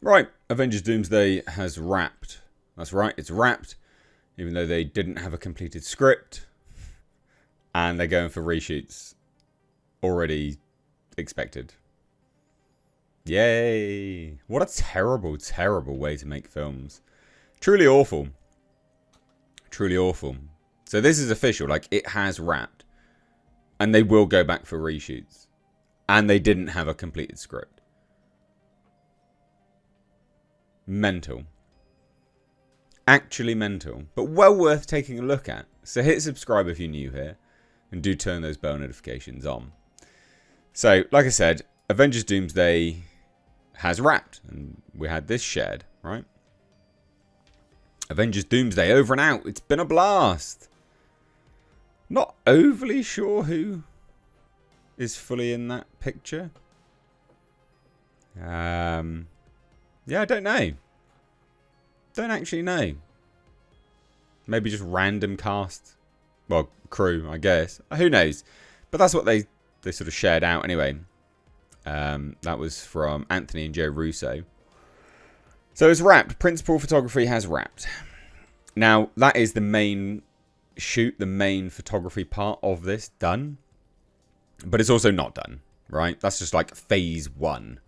Right, Avengers Doomsday has wrapped. That's right, it's wrapped. Even though they didn't have a completed script. And they're going for reshoots. Already expected. Yay! What a terrible, terrible way to make films. Truly awful. Truly awful. So this is official. Like, it has wrapped. And they will go back for reshoots. And they didn't have a completed script. Mental. Actually mental. But well worth taking a look at. So hit subscribe if you're new here. And do turn those bell notifications on. So, like I said, Avengers Doomsday has wrapped. And we had this shared, right? Avengers Doomsday over and out. It's been a blast. Not overly sure who is fully in that picture. Yeah, I don't know. Don't actually know. Maybe just random cast. Well, crew, I guess. Who knows? But that's what they sort of shared out anyway. That was from Anthony and Joe Russo. So it's wrapped. Principal photography has wrapped. Now, that is the main shoot, the main photography part of this done. But it's also not done, right? That's just like phase 1.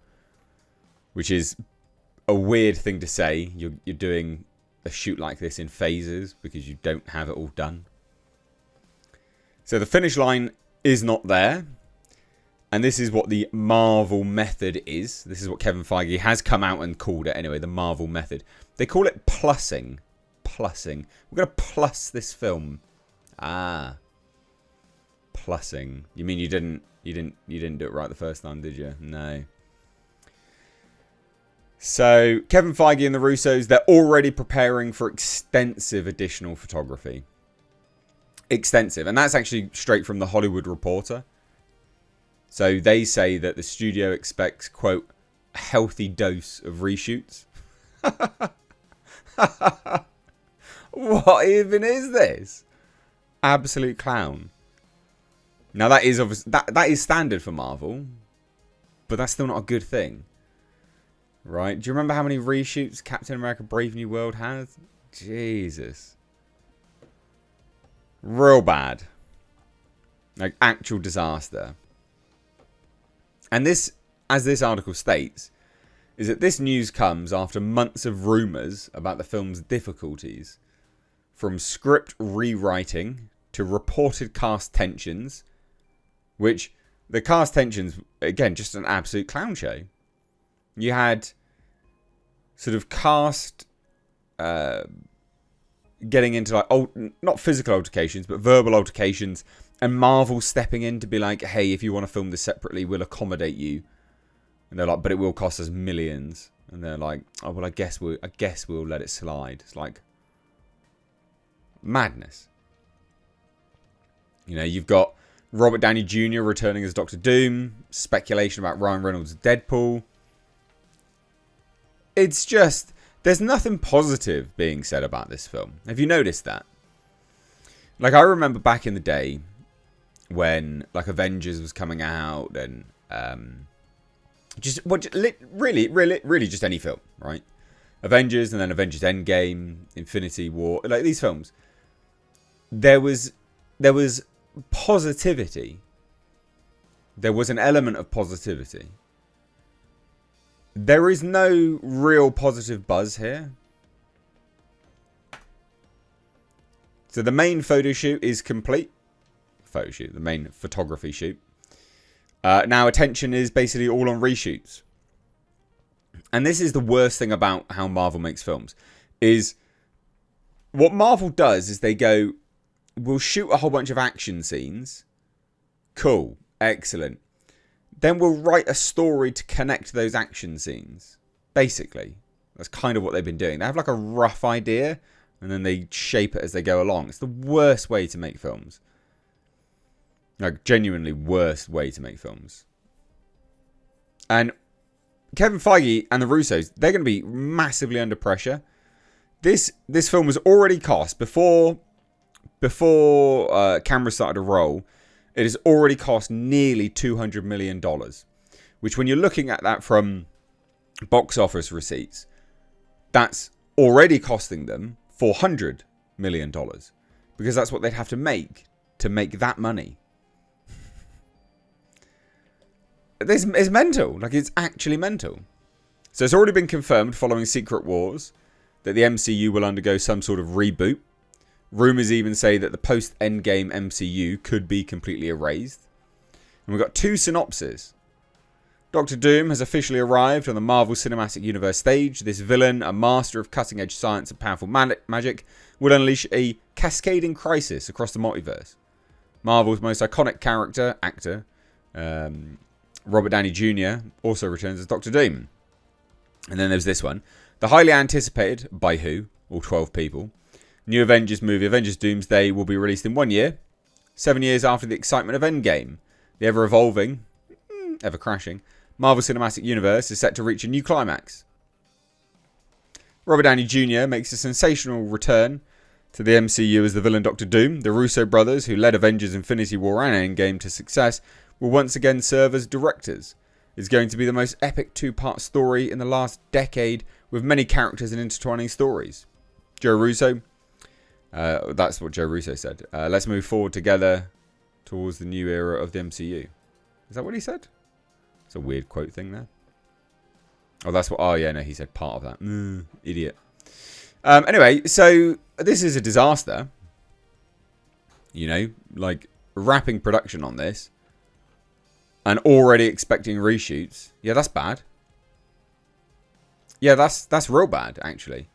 Which is a weird thing to say. You're doing a shoot like this in phases because you don't have it all done. So the finish line is not there. And this is what the Marvel method is. This is what Kevin Feige has come out and called it anyway, the Marvel method. They call it plussing. Plussing. We're going to plus this film. Plussing. You mean you didn't do it right the first time, did you? No. So, Kevin Feige and the Russos, they're already preparing for extensive additional photography. Extensive. And that's actually straight from the Hollywood Reporter. So they say that the studio expects, quote, a healthy dose of reshoots. What even is this? Absolute clown. Now that is obviously that is standard for Marvel, but that's still not a good thing. Right? Do you remember how many reshoots Captain America Brave New World has? Jesus. Real bad. Like actual disaster. And this, as this article states, is that this news comes after months of rumours about the film's difficulties. From script rewriting to reported cast tensions. Which, the cast tensions, again, just an absolute clown show. You had sort of cast getting into like, not physical altercations, but verbal altercations. And Marvel stepping in to be like, hey, if you want to film this separately, we'll accommodate you. And they're like, but it will cost us millions. And they're like, oh, well, I guess we'll let it slide. It's like madness. You know, you've got Robert Downey Jr. returning as Doctor Doom. Speculation about Ryan Reynolds' Deadpool. It's just, there's nothing positive being said about this film. Have you noticed that? Like, I remember back in the day when, like, Avengers was coming out and really just any film, right? Avengers and then Avengers Endgame, Infinity War, like these films. There was positivity. There was an element of positivity. There is no real positive buzz here. So the main photo shoot is complete. Photo shoot, the main photography shoot. Now attention is basically all on reshoots. And this is the worst thing about how Marvel makes films. Is what Marvel does is they go, we'll shoot a whole bunch of action scenes. Cool. Excellent. Then we'll write a story to connect those action scenes. Basically. That's kind of what they've been doing. They have like a rough idea. And then they shape it as they go along. It's the worst way to make films. Like, genuinely worst way to make films. And Kevin Feige and the Russos, they're going to be massively under pressure. This film was already cost before cameras started to roll. It has already cost nearly $200 million. Which, when you're looking at that from box office receipts, that's already costing them $400 million. Because that's what they'd have to make that money. It's mental. Like, it's actually mental. So it's already been confirmed following Secret Wars that the MCU will undergo some sort of reboot. Rumours even say that the post-Endgame MCU could be completely erased. And we've got 2 synopses. Doctor Doom has officially arrived on the Marvel Cinematic Universe stage. This villain, a master of cutting-edge science and powerful magic, will unleash a cascading crisis across the multiverse. Marvel's most iconic actor, Robert Downey Jr., also returns as Doctor Doom. And then there's this one. The highly anticipated, by who? All 12 people. New Avengers movie, Avengers Doomsday, will be released in 1 year. 7 years after the excitement of Endgame. The ever-evolving, ever-crashing, Marvel Cinematic Universe is set to reach a new climax. Robert Downey Jr. makes a sensational return to the MCU as the villain Doctor Doom. The Russo brothers, who led Avengers Infinity War and Endgame to success, will once again serve as directors. It's going to be the most epic 2-part story in the last decade, with many characters and intertwining stories. Joe Russo, that's what Joe Russo said. Let's move forward together towards the new era of the MCU. Is that what he said? It's a weird quote thing there. Oh, that's what... Oh, yeah, no, he said part of that. Idiot. Anyway, so this is a disaster. You know, like, wrapping production on this and already expecting reshoots. Yeah, that's bad. Yeah, that's real bad, actually.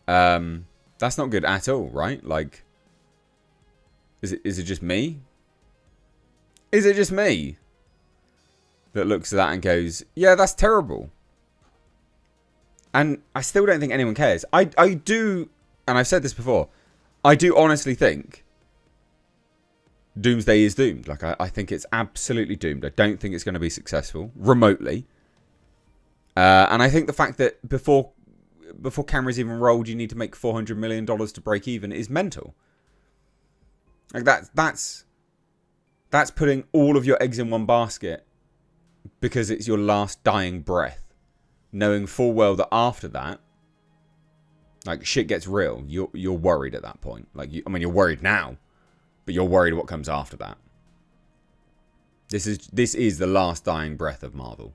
That's not good at all, right? Like, is it just me? Is it just me that looks at that and goes, yeah, that's terrible? And I still don't think anyone cares. I do, and I've said this before, I do honestly think Doomsday is doomed. Like, I think it's absolutely doomed. I don't think it's going to be successful, remotely. And I think the fact that before cameras even rolled, you need to make $400 million to break even is mental. Like, that's putting all of your eggs in one basket because it's your last dying breath, knowing full well that after that, like, shit gets real. You're worried at that point. Like, you're worried now, but you're worried what comes after that. This is the last dying breath of Marvel.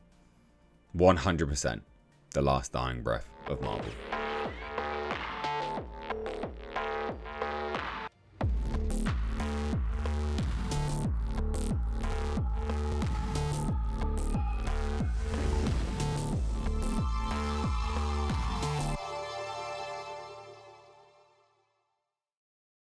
100% the last dying breath of Marvel.